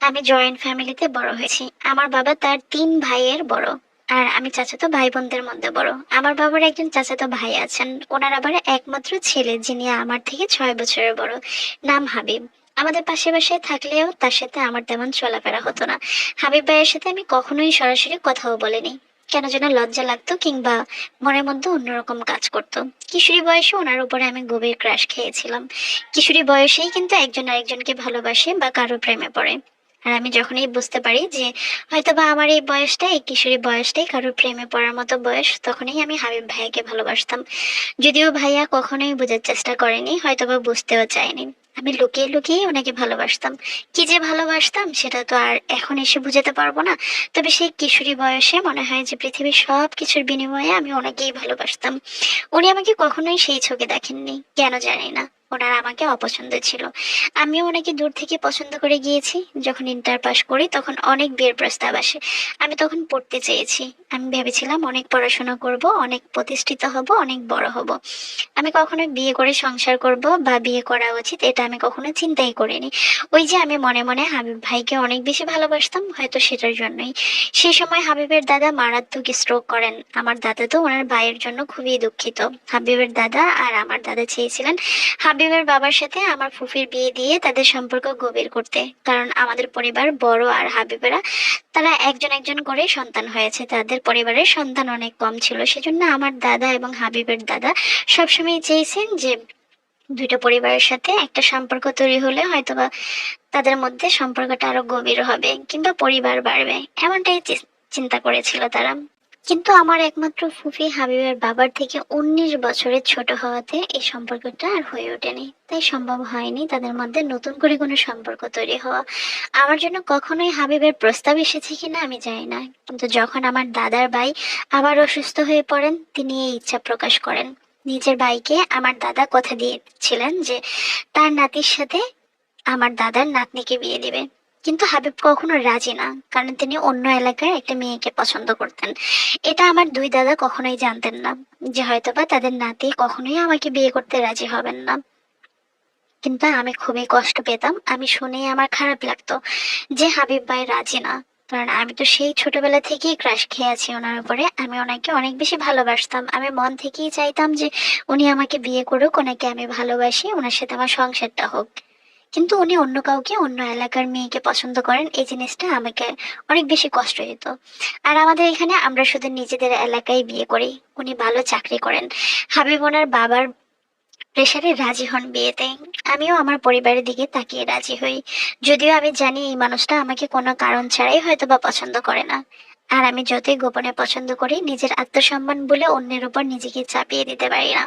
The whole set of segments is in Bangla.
আমি জয়েন্ট ফ্যামিলিতে বড় হয়েছি। আমার বাবা তার 3 ভাইয়ের বড়। আর আমি চাচাতো ভাই বোনদের মধ্যে বড়। আমার বাবার একজন চাচাতো ভাই আছেন, ওনার আবার একমাত্র ছেলে যিনি আমার থেকে 6 বছরের বড়, নাম হাবিব। আমাদের পাশে বাসায় থাকলেও তার সাথে আমার তেমন চলাফেরা হতো না। হাবিব ভাইয়ের সাথে আমি কখনোই সরাসরি কথাও বলিনি, কেন যেন লজ্জা লাগতো কিংবা মনের মধ্যে অন্যরকম কাজ করতো। কিশোরী বয়সে ওনার উপরে আমি গভীর ক্রাশ খেয়েছিলাম। কিশোরী বয়সেই কিন্তু একজন আরেকজনকে ভালোবাসে বা কারো প্রেমে পড়ে। আর আমি যখনই বুঝতে পারি যে হয়তোবা আমার এই বয়সটাই, এই কিশোরী বয়সটাই কারোর প্রেমে পড়ার মতো বয়স, তখনই আমি হাবিব ভাইয়াকে ভালোবাসতাম। যদিও ভাইয়া কখনোই বোঝার চেষ্টা করেনি, হয়তোবা বুঝতেও চায়নি। আমি লুকিয়ে লুকিয়ে ওনাকে ভালোবাসতাম। কি যে ভালোবাসতাম সেটা তো আর এখন এসে বুঝাতে পারবো না। তবে সেই কিশোরী বয়সে মনে হয় যে পৃথিবীর সব কিছুর বিনিময়ে আমি ওনাকেই ভালোবাসতাম। উনি আমাকে কখনোই সেই চোখে দেখেননি, কেন জানি না। ওনার আমাকে অপছন্দ ছিল। আমিও ওনাকে দূর থেকে পছন্দ করে গিয়েছি। যখন ইন্টার পাস করি তখন অনেক বিয়ের প্রস্তাব আসে। আমি তখন পড়তে চেয়েছি। আমি ভেবেছিলাম অনেক পড়াশোনা করব, অনেক প্রতিষ্ঠিত হব, অনেক বড় হব। আমি কখনো বিয়ে করে সংসার করব বা বিয়ে করা উচিত এটা আমি কখনো চিন্তাই করিনি। ওই যে আমি মনে মনে হাবিব ভাইকে অনেক বেশি ভালোবাসতাম, হয়তো সেটার জন্যই। সেই সময় হাবিবের দাদা মারাত্মক স্ট্রোক করেন। আমার দাদা তো ওনার ভাইয়ের জন্য খুবই দুঃখিত। হাবিবের দাদা আর আমার দাদা চেয়েছিলেন হাবিবের বাবার সাথে আমার ফুফির বিয়ে দিয়ে তাদের সম্পর্ক গভীর করতে, কারণ আমাদের পরিবার বড় আর হাবিবেরা তারা একজন একজন করে সন্তান হয়েছে, তাদের পরিবারের সন্তান অনেক কম ছিল। সেজন্য আমার দাদা এবং হাবিবের দাদা সবসময় চেয়েছেন যে দুইটা পরিবারের সাথে একটা সম্পর্ক তৈরি হলে হয়তোবা তাদের মধ্যে সম্পর্কটা আরো গভীর হবে কিংবা পরিবার বাড়বে, এমনটাই চিন্তা করেছিল তারা। কিন্তু আমার একমাত্র ফুফি হাবিবের বাবার থেকে 19 বছরের ছোট হওয়াতে এই সম্পর্কটা আর হয়ে ওঠেনি, তাই সম্ভব হয়নি তাদের মধ্যে নতুন করে কোনো সম্পর্ক তৈরি হওয়া। আমার জন্য কখনোই হাবিবের প্রস্তাব এসেছে কিনা আমি জানি না, কিন্তু যখন আমার দাদার ভাই আবার অসুস্থ হয়ে পড়েন তিনি এই ইচ্ছা প্রকাশ করেন। নিজের ভাইকে আমার দাদা কথা দিয়েছিলেন যে তার নাতির সাথে আমার দাদার নাতনিকে বিয়ে দিবে। কিন্তু হাবিব কখনো রাজি না, কারণ তিনি অন্য এলাকার একটা মেয়েকে পছন্দ করতেন। এটা আমার দুই দাদা কখনোই জানতেন না, যে হয়তোবা তাদের নাতি কখনোই আমাকে বিয়ে করতে রাজি হবেন না। কিন্তু আমি খুবই কষ্ট পেতাম, আমি শুনেই আমার খারাপ লাগতো যে হাবিব ভাই রাজি না। কারণ আমি তো সেই ছোটবেলা থেকেই ক্রাশ খেয়ে আছি ওনার উপরে, আমি ওনাকে অনেক বেশি ভালোবাসতাম। আমি মন থেকেই চাইতাম যে উনি আমাকে বিয়ে করুক, ওনাকে আমি ভালোবাসি, ওনার সাথে আমার সংসারটা হোক। কিন্তু উনি অন্য কাউকে, অন্য এলাকার মেয়েকে পছন্দ করেন, এই জিনিসটা আমাকে অনেক বেশি কষ্ট দিত। আর আমাদের এখানে আমরা শুধু নিজেদের এলাকায় বিয়ে করি। উনি ভালো চাকরি করেন। হাবিব ওনার বাবার প্রেশারে রাজি হন বিয়েতে। আমিও আমার পরিবারের দিকে তাকিয়ে রাজি হই, যদিও আমি জানি এই মানুষটা আমাকে কোনো কারণ ছাড়াই হয়তো বা পছন্দ করে না। আর আমি যতই গোপনে পছন্দ করি, নিজের আত্মসম্মান বলে অন্যের উপর নিজেকে চাপিয়ে দিতে পারি না।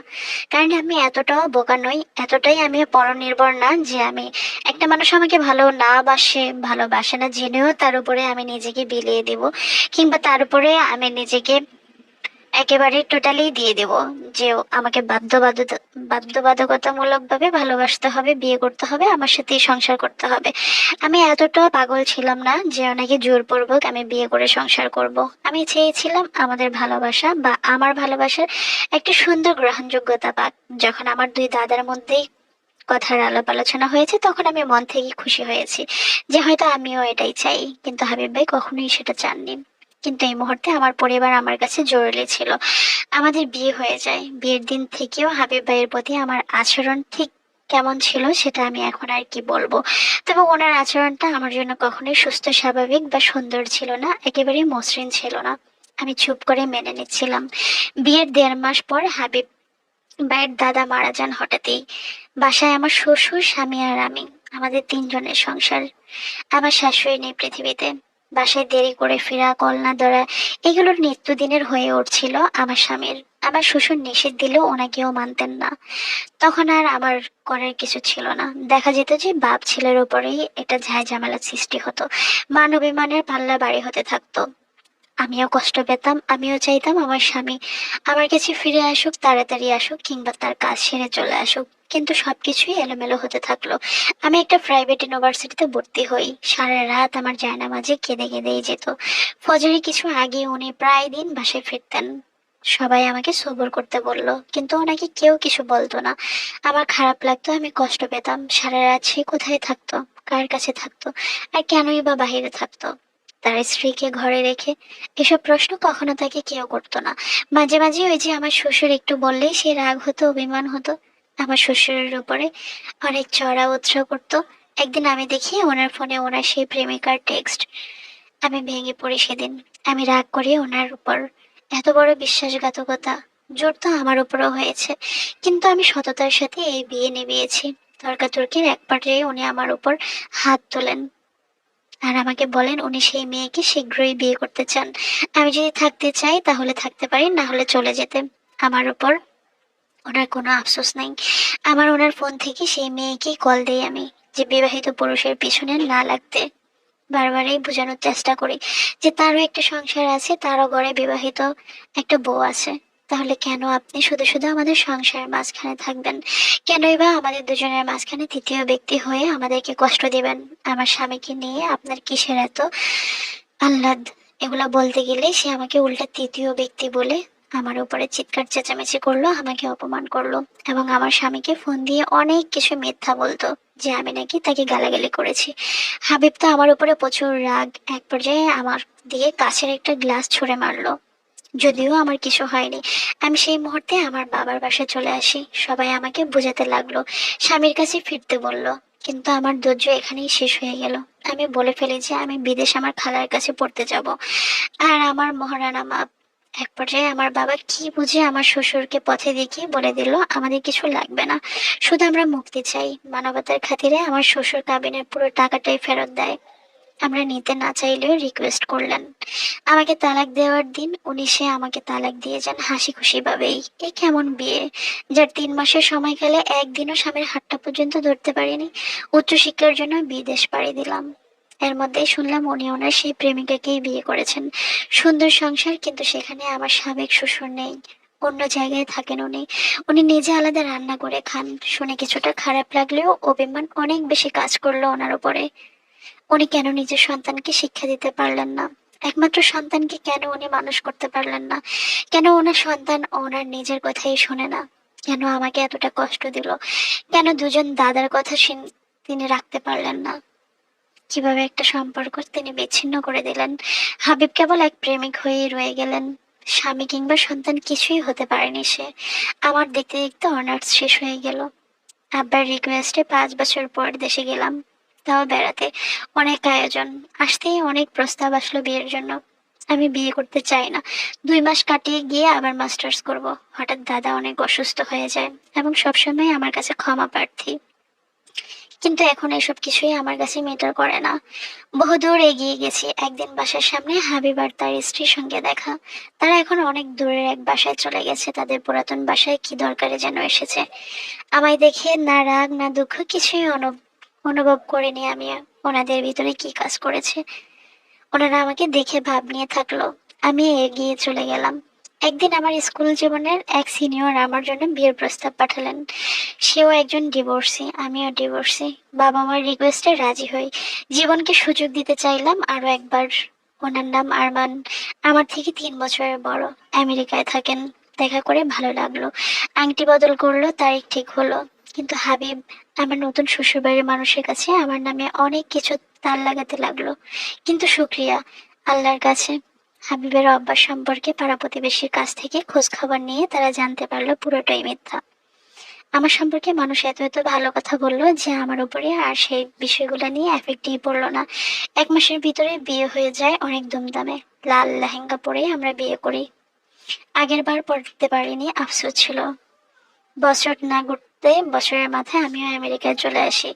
কারণ আমি এতটাও বোকা নই, এতটাই আমি পরনির্ভর না যে আমি একটা মানুষ আমাকে ভালো না বাসে, ভালোবাসে না জেনেও তার উপরে আমি নিজেকে বিলিয়ে দিব, কিংবা তার উপরে আমি নিজেকে একেবারে টোটালি দিয়ে দেব যে আমাকে বাধ্যবাধকতামূলক ভাবে ভালোবাসতে হবে, বিয়ে করতে হবে, আমার সাথেই সংসার করতে হবে। আমি এতটা পাগল ছিলাম না যে ওনাকে জোরপূর্বক আমি বিয়ে করে সংসার করব। আমি চেয়েছিলাম আমাদের ভালোবাসা বা আমার ভালোবাসার একটা সুন্দর গ্রহণযোগ্যতা পাক। যখন আমার দুই দাদার মধ্যেই কথার আলাপ আলোচনা হয়েছে তখন আমি মন থেকে খুশি হয়েছি যে হয়তো আমিও এটাই চাই। কিন্তু হাবিব ভাই কখনোই সেটা চাননি। কিন্তু এই মুহূর্তে আমার পরিবার আমার কাছে জরুরি ছিল। আমাদের বিয়ে হয়ে যায়। বিয়ের দিন থেকেও হাবিব ভাইয়ের প্রতি আমার আচরণ ঠিক কেমন ছিল সেটা আমি এখন আর কি বলবো। তবে ওনার আচরণটা আমার জন্য কখনোই সুস্থ, স্বাভাবিক বা সুন্দর ছিল না, একেবারেই মসৃণ ছিল না। আমি চুপ করে মেনে নিচ্ছিলাম। বিয়ের 1.5 মাস পর হাবিব ভাইয়ের দাদা মারা যান হঠাৎই। বাসায় আমার শ্বশুর, স্বামী আর আমি, আমাদের 3 জনের সংসার। আমার শাশুড়ি নেই পৃথিবীতে। বাসায় দেরি করে ফেরা, কল না ধরা, এগুলোর নিত্যদিনের হয়ে উঠছিল আমার স্বামীর। আমার শ্বশুর নিষেধ দিলেও ওনাকেও মানতেন না। তখন আর আমার করার কিছু ছিল না। দেখা যেত যে বাপ ছেলের উপরেই এটা ঝাই ঝামেলা সৃষ্টি হতো। মান অভিমানের পাল্লা বাড়ি হতে থাকতো। আমিও কষ্ট পেতাম, আমিও চাইতাম আমার স্বামী আমার কাছে ফিরে আসুক, তাড়াতাড়ি আসুক, কিংবা তার কাজ সেরে চলে আসুক। কিন্তু সবকিছুই এলোমেলো হতে থাকলো। আমি একটা প্রাইভেট ইউনিভার্সিটিতে ভর্তি হই। সারা রাত আমার জায়নামাজে কেঁদে কেঁদেই যেত। ফজরে কিছু আগে উনি প্রায় দিন বাসায় ফিরতেন। সবাই আমাকে সবুর করতে বলল, কিন্তু ওনাকে কেউ কিছু বলতো না। আমার খারাপ লাগতো, আমি কষ্ট পেতাম। সারা রাত সে কোথায় থাকতো, কার কাছে থাকতো, আর কেনই বা বাহিরে থাকতো তার স্ত্রীকে ঘরে রেখে? এসব প্রশ্ন কখনো তাকে কেউ করতো না। মাঝে মাঝে ওই যে আমার শ্বশুর একটু বললেই সে রাগ হতো, অভিমান হতো আমার শ্বশুরের উপরে, অনেক চড়া উৎসাহ করতো। একদিন আমি দেখি ওনার ফোনে ওনার সেই প্রেমিকার টেক্সট। আমি ভেঙে পড়ি সেদিন। আমি রাগ করি ওনার উপর। এত বড় বিশ্বাসঘাতকতা জোর তো আমার উপরও হয়েছে, কিন্তু আমি সততার সাথে এই বিয়ে নিভিয়েছি। তর্কাতর্কির এক পর্যায়ে উনি আমার উপর হাত তোলেন আর আমাকে বলেন উনি সেই মেয়েকে শীঘ্রই বিয়ে করতে চান। আমি যদি থাকতে চাই তাহলে থাকতে পারি, না হলে চলে যেতে। আমার উপর ওনার কোনো আফসোস নাই। আমার ওনার ফোন থেকে সেই মেয়েকেই কল দেই আমি, যে বিবাহিত পুরুষের পিছনে না লাগতে। বারবারই বোঝানোর চেষ্টা করি যে তারও একটা সংসার আছে, তারও ঘরে বিবাহিত একটা বউ আছে। তাহলে কেন আপনি শুধু শুধু আমাদের সংসারের মাঝখানে থাকবেন? কেনই বা আমাদের দুজনের মাঝখানে তৃতীয় ব্যক্তি হয়ে আমাদেরকে কষ্ট দিবেন? আমার স্বামীকে নিয়ে আপনার কিসের এত আহ্লাদ? এগুলা বলতে গেলে সে আমাকে উল্টা তৃতীয় ব্যক্তি বলে আমার উপরে চিৎকার চেঁচামেচি করলো, আমাকে অপমান করলো, এবং আমার স্বামীকে ফোন দিয়ে অনেক কিছু মিথ্যা বলতো, যে আমি নাকি তাকে গালাগালি করেছি। হাবিব তো আমার উপরে প্রচুর রাগ, এক পর্যায়ে আমার দিয়ে কাছের একটা গ্লাস ছুঁড়ে মারলো। যদিও আমার কিছু হয়নি। আমি সেই মুহূর্তে আমার বাবার বাসায় চলে আসি। সবাই আমাকে বোঝাতে লাগলো, স্বামীর কাছে ফিরতে বলল। কিন্তু আমার ধৈর্য এখানেই শেষ হয়ে গেল। আমি বলে ফেলি যে আমি বিদেশ আমার খালার কাছে পড়তে যাব, আর আমার মহারানা মা। এক পর্যায়ে আমার বাবা কি বুঝে আমার শ্বশুরকে পথে দেখিয়ে বলে দিল আমাদের কিছু লাগবে না, শুধু আমরা মুক্তি চাই। মানবতার খাতিরে আমার শ্বশুর কাবিনের পুরো টাকাটাই ফেরত দেয়। আমরা নিতে না চাইলেও রিকোয়েস্ট করলেন। আমাকে তালাক দেওয়ার দিন উনি সে আমাকে তালাক দিয়ে যান হাসি খুশি ভাবেই। এ কেমন বিয়ে, যার 3 মাসের সময়কালে একদিনও স্বামীর হাতটা পর্যন্ত ধরতে পারিনি। উচ্চশিক্ষার জন্য বিদেশ পাড়ি দিলাম। এর মধ্যেই শুনলাম উনি ওনার সেই প্রেমিকাকেই বিয়ে করেছেন। সুন্দর সংসার, কিন্তু সেখানে আমার সাবেক শ্বশুর নেই। অন্য জায়গায় থাকেন উনি। উনি নিজে আলাদা রান্না করে খান। শুনে কিছুটা খারাপ লাগলেও অভিমান অনেক বেশি কাজ করলো ওনার উপরে। উনি কেন নিজের সন্তানকে শিক্ষা দিতে পারলেন না? একমাত্র সন্তানকে কেন উনি মানুষ করতে পারলেন না? কেন ওনার সন্তান ওনার নিজের কথাই শোনে না? কেন আমাকে এতটা কষ্ট দিল? কেন দুজন দাদার কথা তিনি রাখতে পারলেন না? কিভাবে একটা সম্পর্ক তিনি বিচ্ছিন্ন করে দিলেন? হাবিব কেবল এক প্রেমিক হয়েই রয়ে গেলেন। স্বামী কিংবা সন্তান কিছুই হতে পারেনি সে। আমার দেখতে দেখতে অনার্স শেষ হয়ে গেল। আব্বার রিকোয়েস্টে 5 বছর পর দেশে গেলাম, তাও বেড়াতে। অনেক আয়োজন, আসতেই অনেক প্রস্তাব আসলো বিয়ের জন্য। আমি বিয়ে করতে চাই না। 2 মাস কাটিয়ে গিয়ে আবার মাস্টার্স করব। হঠাৎ দাদা অনেক অসুস্থ হয়ে যায় এবং সবসময় আমার কাছে ক্ষমা প্রার্থী। কিন্তু এখন এসব কিছুই আমার কাছে ম্যাটার করে না। বহুদূর এগিয়ে গেছি। একদিন বাসার সামনে হাবিব আর তার স্ত্রীর সঙ্গে দেখা। তারা এখন অনেক দূরের এক বাসায় চলে গেছে, তাদের পুরাতন বাসায় কি দরকারে যেন এসেছে। আমায় দেখে না রাগ না দুঃখ কিছুই অনুভব করিনি আমি। ওনাদের ভিতরে কি কাজ করেছে, ওনারা আমাকে দেখে ভাব নিয়ে থাকলো। আমি এগিয়ে চলে গেলাম। একদিন আমার স্কুল জীবনের এক সিনিয়র আমার জন্য বিয়ের প্রস্তাব পাঠালেন। সেও একজন ডিভোর্সি, আমিও ডিভোর্সি। বাবা মার রিকোয়েস্টে রাজি হই। জীবনকে সুযোগ দিতে চাইলাম আরো একবার। ওনার নাম আরমান, আমার থেকে 3 বছরের বড়। আমেরিকায় থাকেন। দেখা করে ভালো লাগলো। আংটি বদল করলো, তারিখ ঠিক হলো। কিন্তু হাবিব, আমার নতুন শ্বশুরবাড়ির মানুষের কাছে আমার নামে অনেক কিছু তাল লাগাতে লাগলো। কিন্তু শুক্রিয়া আল্লাহর কাছে, হাবিবের অভ্যাস সম্পর্কে পাড়া প্রতিবেশীর কাছ থেকে খোঁজ খবর নিয়ে তারা জানতে পারলো পুরোটাই মিথ্যা। আমার সম্পর্কে মানুষ এত এত ভালো কথা বললো যে আমার উপরে আর সেই বিষয়গুলো নিয়ে এফেক্টই পড়লো না। 1 মাসের ভিতরে বিয়ে হয়ে যায় অনেক ধুমধামে। লাল লেহেঙ্গা পরে আমরা বিয়ে করি। আগের বার পড়তে পারিনি, আফসোস ছিল। বছর না ঘুরতে বছরের মাথায় আমিও আমেরিকায় চলে আসি।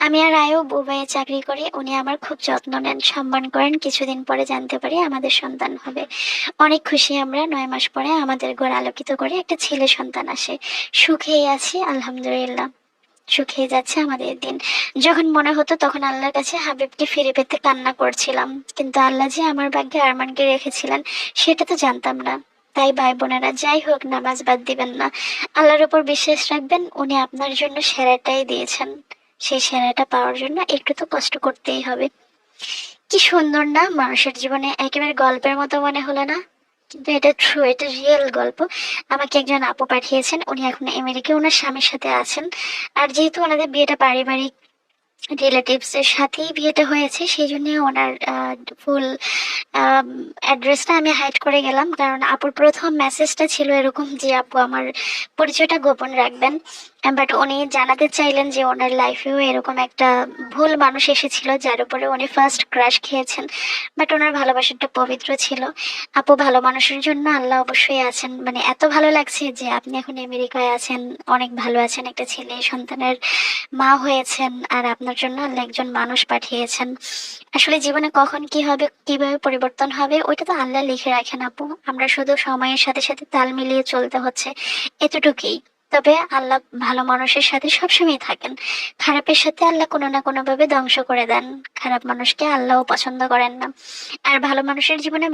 আমি আর আয়ও বুবাইয়ে চাকরি করি। উনি আমার খুব যত্ন নেন, সম্মান করেন। কিছুদিন পরে জানতে পারি আমাদের সন্তান হবে। অনেক খুশি আমরা। 9 মাস পরে আমাদের ঘর আলোকিত করে একটা ছেলে সন্তান আসে। সুখেই আছি আলহামদুলিল্লাহ। সুখেই যাচ্ছে আমাদের দিন। যখন মনে হতো তখন আল্লাহর কাছে হাবিবকে ফিরে পেতে কান্না করছিলাম। কিন্তু আল্লাহ যে আমার ভাগ্যে আরমানকে রেখেছিলেন সেটা তো জানতাম না। তাই ভাই বোনেরা, যাই হোক, নামাজ বাদ দিবেন না। আল্লাহর উপর বিশ্বাস রাখবেন, উনি আপনার জন্য সেরাটাই দিয়েছেন। সেই সেরাটা পাওয়ার জন্য একটু তো কষ্ট করতেই হবে। কি সুন্দর না মানুষের জীবনে, একেবারে গল্পের মতো মনে হলো না? কিন্তু এটা ট্রু, এটা রিয়েল গল্প। আমাকে একজন আপু পাঠিয়েছেন, উনি এখন আমেরিকায় ওনার স্বামীর সাথে আছেন। আর যেহেতু ওনাদের বিয়েটা পারিবারিক রিলেটিভস এর সাথেই বিয়েটা হয়েছে, সেই জন্য ওনার ফুল অ্যাড্রেসটা আমি হাইড করে গেলাম, কারণ আপুর প্রথম মেসেজটা ছিল এরকম যে আপু আমার পরিচয়টা গোপন রাখবেন। বাট উনি জানাতে চাইলেন যে ওনার লাইফেও এরকম একটা ভুল মানুষ এসেছিল যার উপরে উনি ফার্স্ট ক্রাশ খেয়েছেন। বাট ওনার ভালোবাসাটা পবিত্র ছিল। আপু, ভালো মানুষের জন্য আল্লাহ অবশ্যই আছেন। মানে এত ভালো লাগছে যে আপনি এখন আমেরিকায় আছেন, অনেক ভালো আছেন, একটা ছেলে সন্তানের মা হয়েছেন, আর আপনার জন্য আল্লাহ একজন মানুষ পাঠিয়েছেন। আসলে জীবনে কখন কি হবে, কিভাবে পরিবর্তন হবে, ওইটা তো আল্লাহ লিখে রাখেন আপু। আমরা শুধু সময়ের সাথে সাথে তাল মিলিয়ে চলতে হচ্ছে, এতটুকুই। তবে আল্লাহ ভালো মানুষের সাথে সবসময় থাকেন, খারাপের সাথে আল্লাহ কোনো না কোনো ভাবে ধ্বংস করে দেন। খারাপ মানুষকে আল্লাহও পছন্দ করেন না। আর ভালো মানুষের জীবনে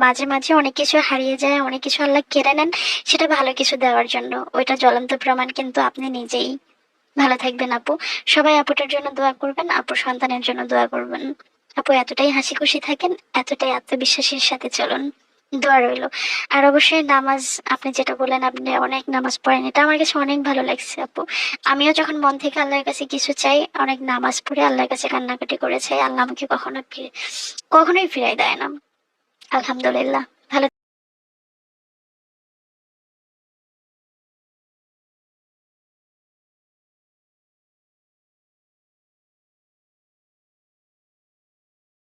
মাঝে মাঝে অনেক কিছু হারিয়ে যায়, অনেক কিছু আল্লাহ কেড়ে নেন, সেটা ভালো কিছু দেওয়ার জন্য। ওইটা জ্বলন্ত প্রমাণ কিন্তু আপনি নিজেই। ভালো থাকবেন আপু। সবাই আপুটার জন্য দোয়া করবেন, আপুর সন্তানের জন্য দোয়া করবেন। আপু এতটাই হাসি খুশি থাকেন, এতটাই আত্মবিশ্বাসের সাথে চলুন। দোয়া রইলো। আর অবশ্যই নামাজ, আপনি যেটা বললেন আপনি অনেক নামাজ পড়েন, এটা আমার কাছে অনেক ভালো লাগছে আপু। আমিও যখন মন থেকে আল্লাহর কাছে কিছু চাই, অনেক নামাজ পড়ে আল্লাহর কাছে কান্নাকাটি করে চাই, আল্লাহ আমাকে কখনোই ফিরাই দেয় না। আলহামদুলিল্লাহ।